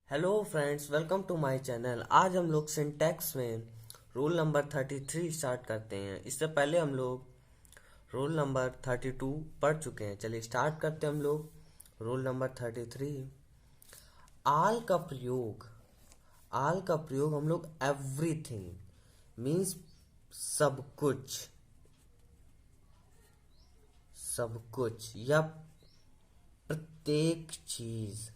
Hello friends, welcome to my channel. आज हम लोग सिंटैक्स में रूल नंबर 33 स्टार्ट करते हैं। इससे पहले हम लोग रूल नंबर 32 पढ़ चुके हैं। चलिए स्टार्ट करते हैं हम लोग रूल नंबर 33। आल का प्रयोग हम लोग एवरीथिंग मीन्स सब कुछ या प्रत्येक चीज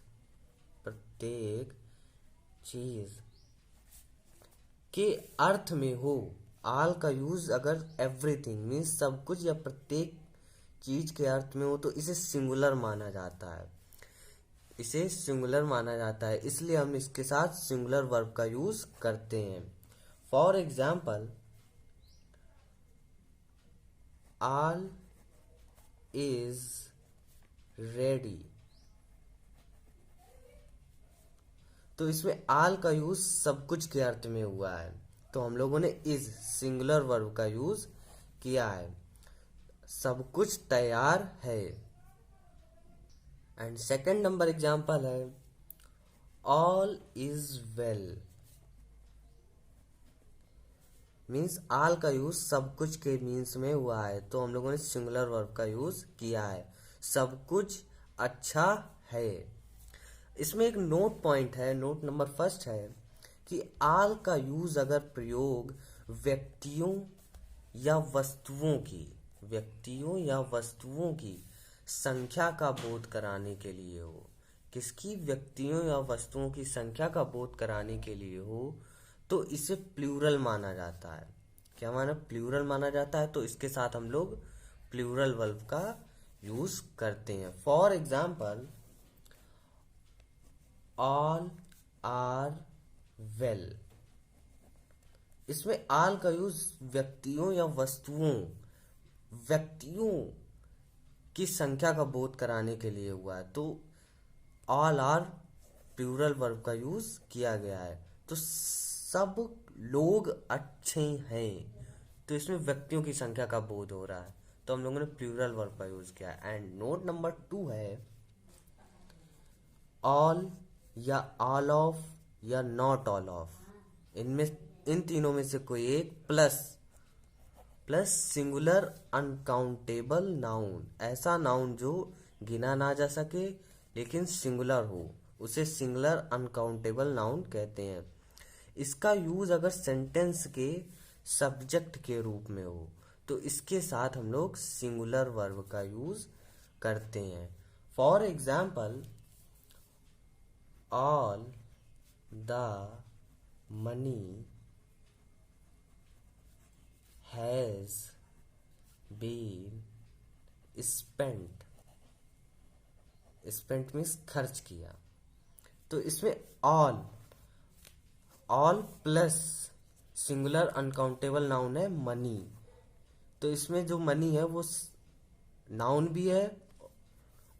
के अर्थ में हो। आल का यूज अगर एवरीथिंग मीन्स सब कुछ या प्रत्येक चीज के अर्थ में हो तो इसे सिंगुलर माना जाता है। इसलिए हम इसके साथ सिंगुलर वर्ब का यूज करते हैं। For example, all is ready. तो इसमें आल का यूज सब कुछ के अर्थ में हुआ है, तो हम लोगों ने इज सिंगुलर वर्ब का यूज किया है। सब कुछ तैयार है। एंड सेकंड नंबर एग्जांपल है ऑल इज वेल। मीन्स आल का यूज सब कुछ के मीन्स में हुआ है, तो हम लोगों ने सिंगुलर वर्ब का यूज किया है। सब कुछ अच्छा है। इसमें एक नोट पॉइंट है, नोट नंबर फर्स्ट है कि आल का यूज अगर प्रयोग व्यक्तियों या वस्तुओं की संख्या का बोध कराने के लिए हो। किसकी? व्यक्तियों या वस्तुओं की संख्या का बोध कराने के लिए हो तो इसे प्लूरल माना जाता है। क्या माना? प्लूरल माना जाता है। तो इसके साथ हम लोग प्लूरल वर्ब का यूज करते हैं। For example, all are well. इसमें आल का यूज व्यक्तियों या व्यक्तियों की संख्या का बोध कराने के लिए हुआ है, तो ऑल आर प्लूरल वर्ब का यूज किया गया है। तो सब लोग अच्छे हैं, तो इसमें व्यक्तियों की संख्या का बोध हो रहा है, तो हम लोगों ने प्लूरल वर्ब का यूज किया है। एंड नोट नंबर 2 है ऑल या ऑल ऑफ या नॉट ऑल ऑफ। इन तीनों में से कोई एक प्लस सिंगुलर अनकाउंटेबल नाउन। ऐसा नाउन जो गिना ना जा सके लेकिन सिंगुलर हो, उसे सिंगुलर अनकाउंटेबल नाउन कहते हैं। इसका यूज अगर सेंटेंस के सब्जेक्ट के रूप में हो तो इसके साथ हम लोग सिंगुलर वर्ब का यूज करते हैं। For example, all the money has been spent. Spent means खर्च किया। तो इसमें all plus singular uncountable noun है मनी। तो इसमें जो मनी है वो नाउन भी है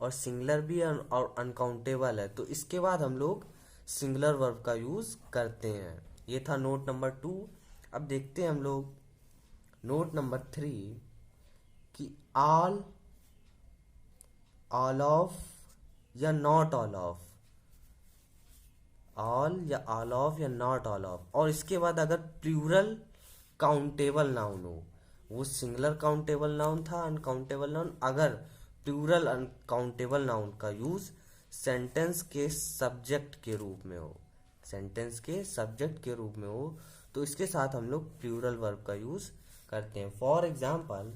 और सिंगुलर भी है और अनकाउंटेबल है, तो इसके बाद हम लोग सिंगुलर वर्ब का यूज करते हैं। ये था नोट नंबर 2। अब देखते हैं हम लोग नोट नंबर 3 कि ऑल ऑफ या नॉट ऑल ऑफ। ऑल या ऑल ऑफ या नॉट ऑल ऑफ, और इसके बाद अगर प्लूरल काउंटेबल नाउन हो, वो सिंगुलर काउंटेबल नाउन था अनकाउंटेबल नाउन, अगर प्लूरल अनकाउंटेबल नाउन का यूज सेंटेंस के सब्जेक्ट के रूप में हो तो इसके साथ हम लोग प्लूरल वर्ब का यूज करते हैं। For example,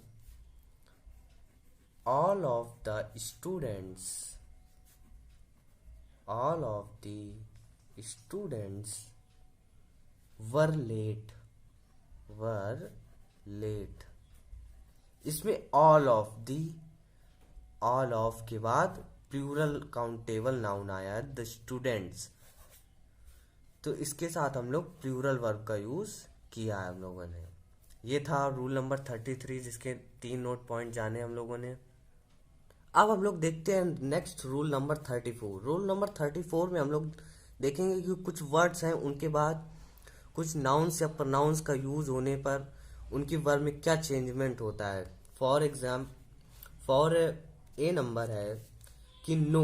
all of the students were late. इसमें ऑल ऑफ के बाद प्लूरल काउंटेबल नाउन आया है द स्टूडेंट्स, तो इसके साथ हम लोग प्लूरल वर्ब का यूज किया है हम लोगों ने। ये था रूल नंबर 33 जिसके 3 नोट पॉइंट जाने हम लोगों ने। अब हम लोग देखते हैं next rule number 34। Rule number 34 में हम लोग देखेंगे कि कुछ वर्ड्स हैं, उनके बाद कुछ नाउन्स या प्रोनाउंस का यूज होने पर उनकी वर्ब में क्या चेंजमेंट होता है। फॉर ए नंबर है कि नो।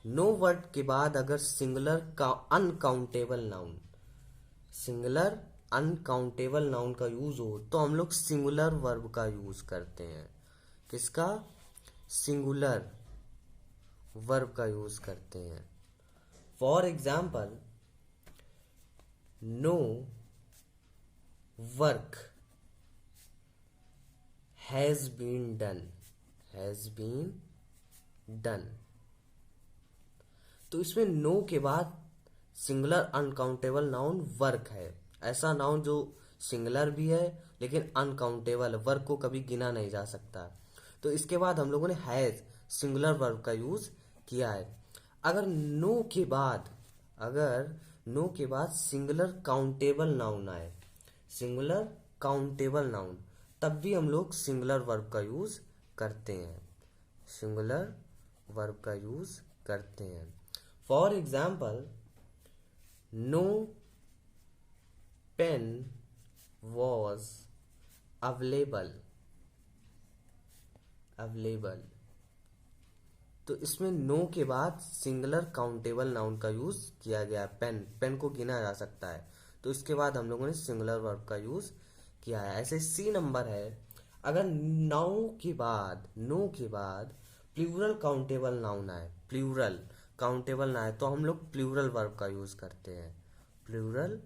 नो वर्ड के बाद अगर सिंगुलर का uncountable noun, singular uncountable noun का यूज हो तो हम लोग सिंगुलर वर्ब का यूज करते हैं। किसका? सिंगुलर वर्ब का यूज करते हैं। For example, no work has been done, has been done. तो इसमें नो के बाद सिंगुलर अनकाउंटेबल नाउन वर्क है। ऐसा नाउन जो सिंगुलर भी है लेकिन अनकाउंटेबल, वर्क को कभी गिना नहीं जा सकता। तो इसके बाद हम लोगों ने हैज सिंगुलर वर्ब का यूज किया है। अगर नो के बाद, अगर नो के बाद सिंगुलर काउंटेबल नाउन आए, सिंगुलर काउंटेबल नाउन, तब भी हम लोग सिंगुलर वर्ब का यूज करते हैं, सिंगुलर वर्ब का यूज करते हैं। For example, no pen was available, available. तो इसमें नो के बाद सिंगुलर काउंटेबल नाउन का यूज किया गया है। पेन, पेन को गिना जा सकता है, तो इसके बाद हम लोगों ने सिंगुलर वर्ब का यूज किया है। ऐसे सी नंबर है, अगर नो के बाद प्लूरल काउंटेबल नाउन आए, प्लूरल काउंटेबल ना आए, तो हम लोग प्लूरल वर्ब का यूज करते हैं, प्लूरल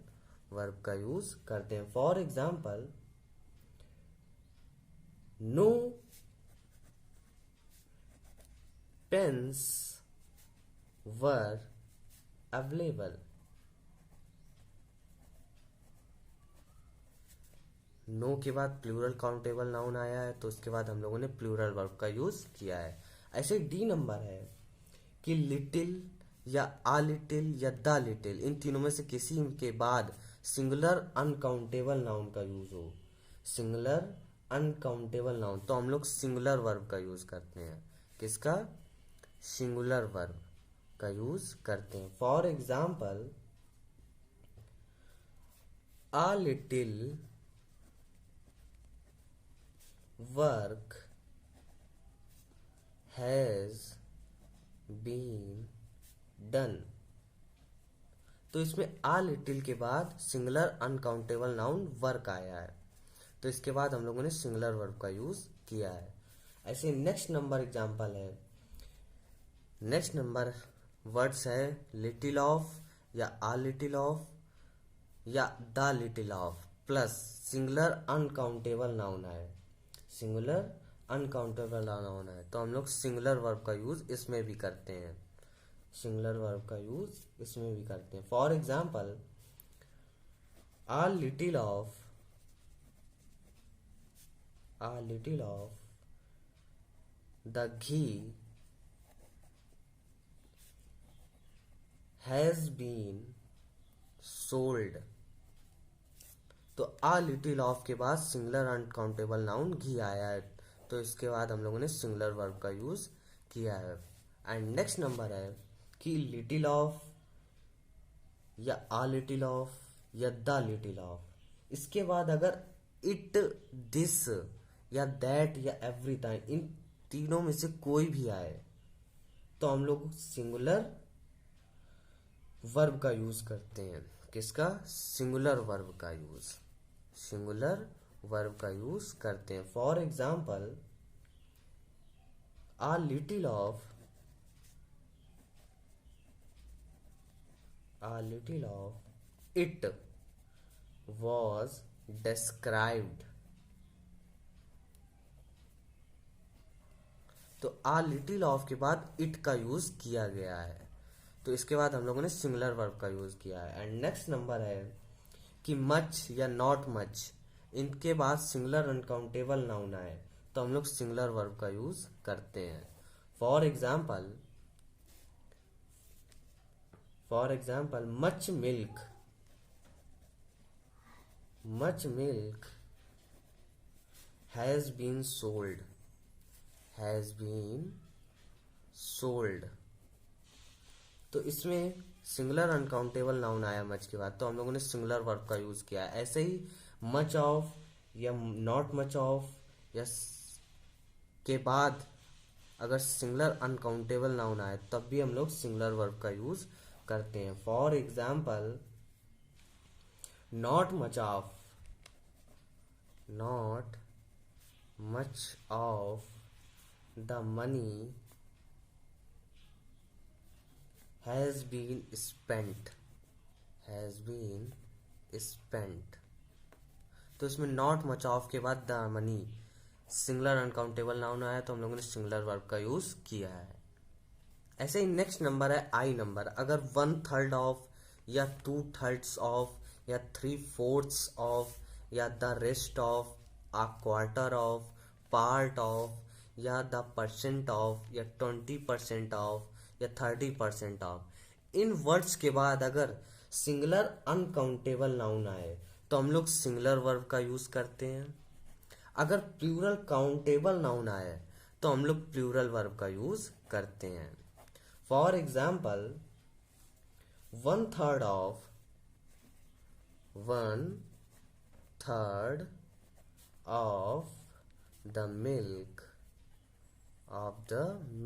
वर्ब का यूज करते हैं। For example, no pens were available, no के बाद प्लूरल काउंटेबल नाउन आया है, तो उसके बाद हम लोगों ने प्लूरल वर्ब का यूज किया है। ऐसे डी नंबर है कि लिटिल या आ लिटिल या द लिटिल, इन तीनों में से किसी के बाद सिंगुलर अनकाउंटेबल नाउन का यूज हो, सिंगुलर अनकाउंटेबल नाउन, तो हम लोग सिंगुलर वर्ब का यूज करते हैं। किसका? सिंगुलर वर्ब का यूज करते हैं। For example, a little work has been done. तो इसमें आ लिटिल के बाद सिंगुलर अनकाउंटेबल नाउन वर्क आया है, तो इसके बाद हम लोगों ने सिंगुलर वर्ब का यूज किया है। ऐसे नेक्स्ट नंबर एग्जांपल है, नेक्स्ट नंबर वर्ड्स है लिटिल ऑफ या आ लिटिल ऑफ या the little of plus singular uncountable noun है, सिंगुलर अनकाउंटेबल नाउन है, तो हम लोग सिंगुलर वर्ब का यूज इसमें भी करते हैं, सिंगुलर वर्ब का यूज इसमें भी करते हैं। For example, a little of the ghee has been sold. तो आ लिटिल ऑफ के बाद सिंगुलर अनकाउंटेबल नाउन घी आया है, तो इसके बाद हम लोगों ने सिंगुलर वर्ब का यूज किया है। एंड नेक्स्ट नंबर है कि लिटिल ऑफ या आ लिटिल ऑफ या द लिटिल ऑफ, इसके बाद अगर इट, दिस या दैट या एवरी टाइम, इन तीनों में से कोई भी आए, तो हम लोग सिंगुलर वर्ब का यूज करते हैं। किसका? सिंगुलर वर्ब का यूज, सिंगुलर वर्ब का यूज करते हैं। For example, a little of it was described. तो आ लिटिल ऑफ के बाद इट का यूज किया गया है, तो इसके बाद हम लोगों ने सिंगुलर वर्ब का यूज किया है। एंड नेक्स्ट नंबर है कि मच या नॉट मच, इनके बाद सिंगुलर अनकाउंटेबल नाउन आए, तो हम लोग सिंगुलर वर्ब का यूज करते हैं। For example, much milk has been sold. तो इसमें सिंगुलर अनकाउंटेबल नाउन आया मच के बाद, तो हम लोगों ने सिंगुलर वर्ब का यूज किया है। ऐसे ही मच ऑफ या नॉट मच ऑफ या के बाद अगर सिंगुलर अनकाउंटेबल नाउन आए तब भी हम लोग सिंगुलर वर्ब का यूज करते हैं. For example, not much of, not much of the money has been spent, has been spent. तो इसमें नॉट मच ऑफ के बाद the money singular uncountable noun आया तो हम लोगों ने सिंगुलर वर्ब का यूज किया है. ऐसे ही नेक्स्ट नंबर है आई नंबर. अगर 1/3 ऑफ या 2/3 ऑफ या 3/4 ऑफ या the rest of, a quarter of, part of या द परसेंट ऑफ या 20% ऑफ या 30% ऑफ, इन वर्ड्स के बाद अगर सिंगुलर अनकाउंटेबल नाउन आए तो हम लोग सिंगुलर वर्ब का यूज करते हैं. अगर प्लूरल काउंटेबल नाउन आए तो हम लोग प्लूरल वर्ब का यूज करते हैं. For example, 1/3 of, 1/3 of the milk, of the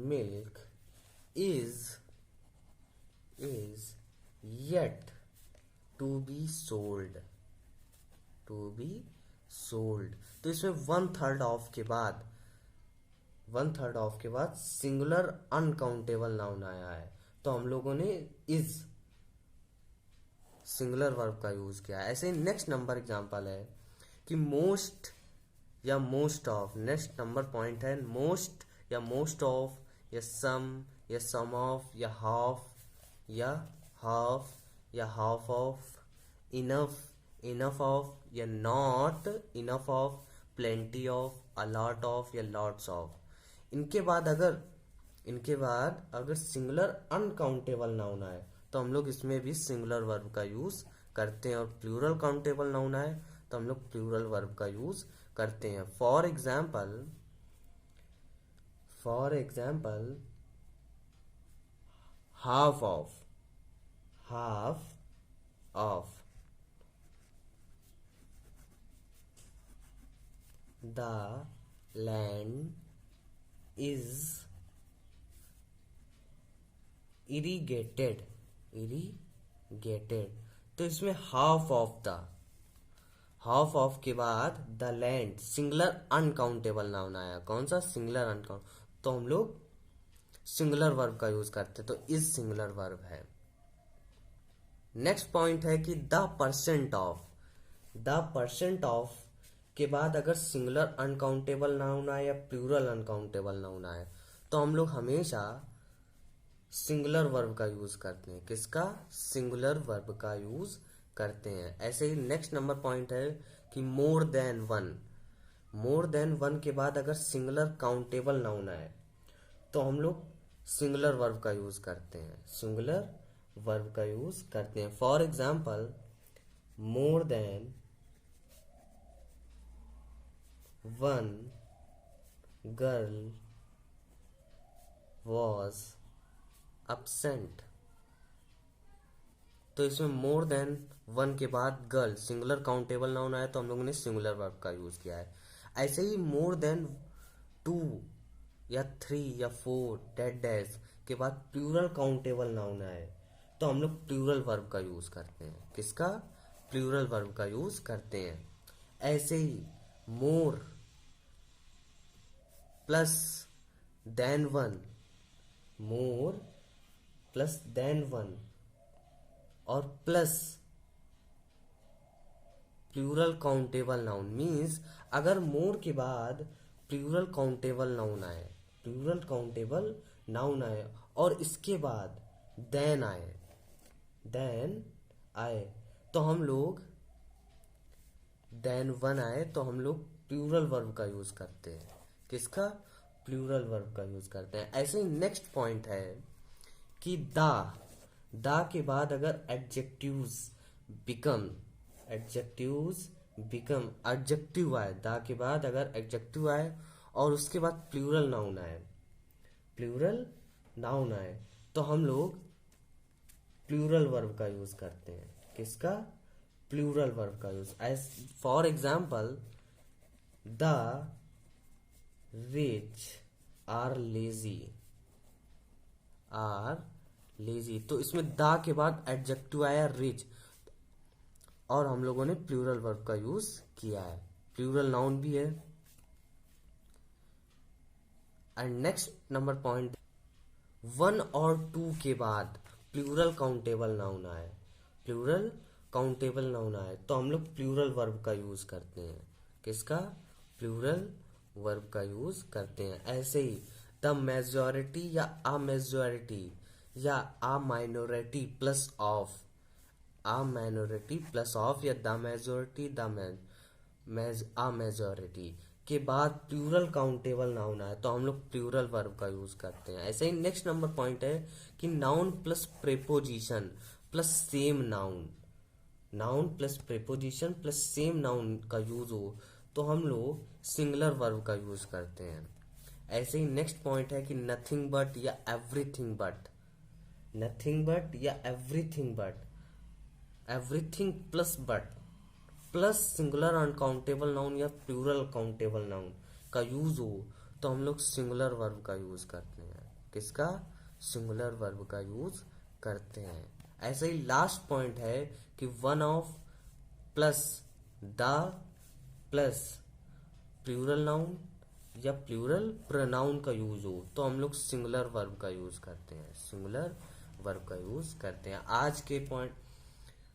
milk is yet to be sold, to be sold. तो इसमें 1/3 ऑफ के बाद, 1/3 ऑफ के बाद सिंगुलर अनकाउंटेबल नाउन आया है तो हम लोगों ने इज सिंगुलर वर्ब का यूज किया है. ऐसे ही नेक्स्ट नंबर एग्जांपल है कि मोस्ट या most of. Next number point है मोस्ट या मोस्ट ऑफ या सम ऑफ या हाफ या हाफ ऑफ, इनफ ऑफ या not enough of, plenty of, a lot of या लॉट्स ऑफ. इनके बाद अगर सिंगुलर अनकाउंटेबल नाउन आए तो हम लोग इसमें भी सिंगुलर वर्ब का यूज करते हैं और प्लूरल काउंटेबल नाउन आए तो हम लोग प्लूरल वर्ब का यूज करते हैं. For example, half of, the land is irrigated. तो इसमें हाफ ऑफ के बाद the land singular uncountable noun आया. कौन सा? Singular uncount. तो हम लोग सिंगुलर वर्ब का यूज करते तो इज सिंगुलर वर्ब है. नेक्स्ट पॉइंट है कि द परसेंट ऑफ के बाद अगर सिंगुलर अनकाउंटेबल नाउन आए या प्लूरल अनकाउंटेबल नाउन आए तो हम लोग हमेशा सिंगुलर वर्ब का यूज करते हैं. किसका? सिंगुलर वर्ब का यूज करते हैं. ऐसे ही नेक्स्ट नंबर पॉइंट है कि मोर देन वन के बाद अगर सिंगुलर काउंटेबल नाउन आए तो हम लोग सिंगुलर वर्ब का यूज करते हैं. For example, more than one girl was absent. तो इसमें मोर देन वन के बाद गर्ल सिंगुलर काउंटेबल नाउन आया तो हम लोगों ने सिंगुलर वर्ब का यूज किया है. ऐसे ही मोर देन 2 या 3 या 4 डैश के बाद प्लूरल काउंटेबल नाउन आए तो हम लोग प्लूरल वर्ब का यूज करते हैं. किसका? प्लूरल वर्ब का यूज करते हैं. ऐसे ही more plus than one, more plus than one और plus plural countable noun means अगर मोर के बाद प्लूरल काउंटेबल नाउन आए और इसके बाद देन आए तो हम लोग देन वन आए तो हम लोग प्लूरल वर्ब का यूज करते हैं. किसका? प्लूरल वर्ब का यूज करते हैं. ऐसे ही नेक्स्ट पॉइंट है कि दा के बाद अगर एडजेक्टिव्स बिकम एडजेक्टिव आए, दा के बाद अगर एडजेक्टिव आए और उसके बाद प्लूरल नाउन आए तो हम लोग प्लूरल वर्ब का यूज करते हैं. किसका? प्लूरल वर्ब का use. As for example, the rich are lazy, are lazy. तो इसमें दा के बाद एडजेक्टिव आया रिच, और हम लोगों ने प्लूरल वर्ब का यूज किया है, प्लूरल नाउन भी है। एंड नेक्स्ट नंबर पॉइंट, 1 और 2 के बाद प्लूरल काउंटेबल नाउन आए, प्लूरल काउंटेबल नाउन आए, तो हम लोग प्लूरल वर्ब का यूज करते हैं। किसका? प्लूरल वर्ब का यूज करते हैं। ऐसे ही द मेजॉरिटी या अ मेजॉरिटी या a minority plus of, a minority plus of या the majority the a majority के बाद प्लूरल काउंटेबल नाउन आए तो हम लोग प्लूरल वर्ब का यूज करते हैं। ऐसे ही नेक्स्ट नंबर पॉइंट है कि noun plus preposition plus same noun, noun plus preposition plus same noun का यूज हो तो हम लोग सिंगुलर वर्ब का यूज करते हैं। ऐसे ही नेक्स्ट पॉइंट है कि नथिंग बट या एवरीथिंग बट, नथिंग बट या everything but, everything plus but plus singular uncountable noun या प्लूरल काउंटेबल नाउन का यूज हो तो हम लोग सिंगुलर वर्ब का यूज करते हैं। किसका? सिंगुलर वर्ब का यूज करते हैं। ऐसे ही लास्ट पॉइंट है कि one of plus the plus plural noun या प्लूरल प्रोनाउन का यूज हो तो हम लोग सिंगुलर वर्ब का यूज करते हैं, सिंगुलर वर्ब का यूज करते हैं।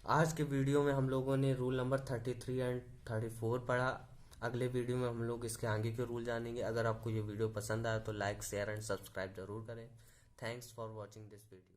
आज के वीडियो में हम लोगों ने रूल नंबर 33 एंड 34 पढ़ा। अगले वीडियो में हम लोग इसके आगे के रूल जानेंगे। अगर आपको ये वीडियो पसंद आया तो लाइक शेयर एंड सब्सक्राइब जरूर करें। Thanks for watching this video.